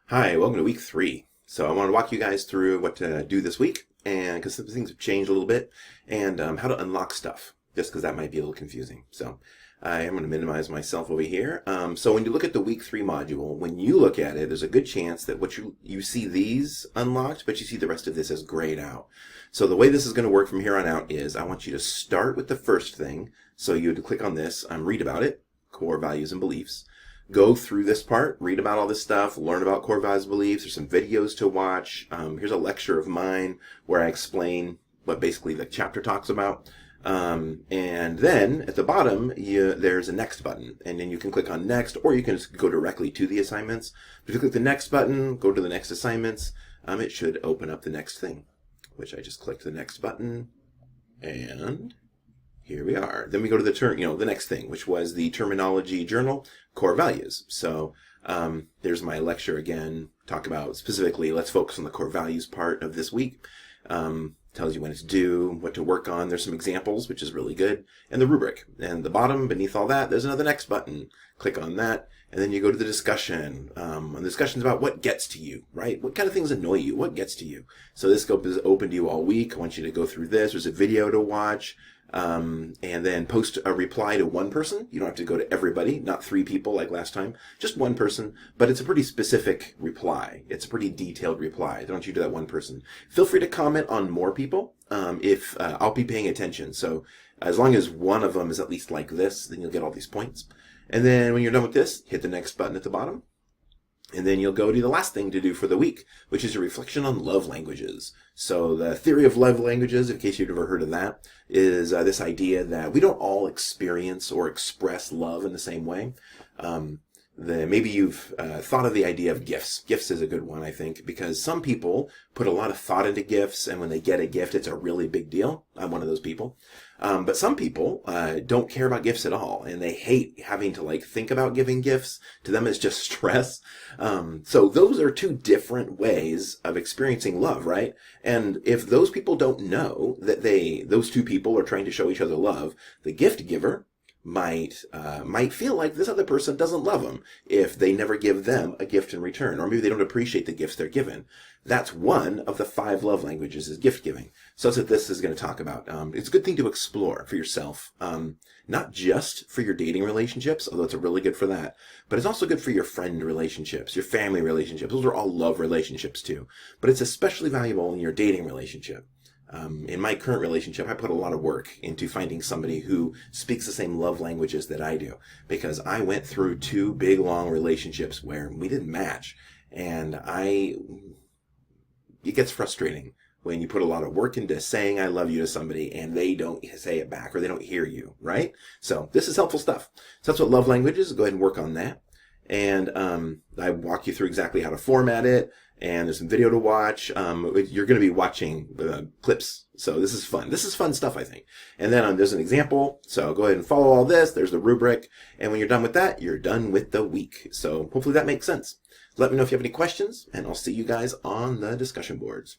Hi, welcome to week 3. So I want to walk you guys through what to do this week, and because some things have changed a little bit, and how to unlock stuff, just because that might be a little confusing. So I am going to minimize myself over here. So when you look at the week 3 module, when you look at it, there's a good chance that what you see these unlocked, but you see the rest of this as grayed out. So the way this is going to work from here on out is I want you to start with the first thing. So you would click on this, read about it, core values and beliefs. Go through this part, read about all this stuff, learn about core values and beliefs. There's some videos to watch. Here's a lecture of mine where I explain what basically the chapter talks about. And then at the bottom, there's a next button, and then you can click on next, or you can just go directly to the assignments. If you click the next button, go to the next assignments, it should open up the next thing, which I just clicked the next button, and here we are. Then we go to the next thing, which was the terminology journal, core values. So there's my lecture again, talk about specifically, let's focus on the core values part of this week. Tells you when it's due, what to work on. There's some examples, which is really good, and the rubric. And the bottom, beneath all that, there's another next button. Click on that, and then you go to the discussion. And the discussion's about what gets to you, right? What kind of things annoy you? What gets to you? So this scope is open to you all week. I want you to go through this. There's a video to watch. And then post a reply to one person. You don't have to go to everybody, not 3 people like last time, just one person, but it's a pretty specific reply. It's a pretty detailed reply. I don't want you to do that one person. Feel free to comment on more people if I'll be paying attention. So as long as one of them is at least like this, then you'll get all these points. And then when you're done with this, hit the next button at the bottom. And then you'll go to the last thing to do for the week, which is a reflection on love languages. So the theory of love languages, in case you've ever heard of that, is this idea that we don't all experience or express love in the same way. Maybe you've thought of the idea of gifts. Gifts is a good one, I think, because some people put a lot of thought into gifts, and when they get a gift, it's a really big deal. I'm one of those people. But some people don't care about gifts at all, and they hate having to think about giving gifts. To them, it's just stress. So those are 2 different ways of experiencing love, right? And if those people don't know that those 2 people are trying to show each other love, the gift giver might feel like this other person doesn't love them if they never give them a gift in return, or maybe they don't appreciate the gifts they're given. That's one of the 5 love languages, is gift giving. So that's what this is going to talk about. It's a good thing to explore for yourself, not just for your dating relationships, although it's really good for that, but it's also good for your friend relationships, your family relationships. Those are all love relationships too, but it's especially valuable in your dating relationship. In my current relationship, I put a lot of work into finding somebody who speaks the same love languages that I do, because I went through 2 big, long relationships where we didn't match, and it gets frustrating when you put a lot of work into saying I love you to somebody and they don't say it back, or they don't hear you, right? So this is helpful stuff. So that's what love language is. Go ahead and work on that. And I walk you through exactly how to format it, and there's some video to watch. You're going to be watching clips, so this is fun. This is fun stuff, I think. And then there's an example, so go ahead and follow all this. There's the rubric, and when you're done with that, you're done with the week. So hopefully that makes sense. Let me know if you have any questions, and I'll see you guys on the discussion boards.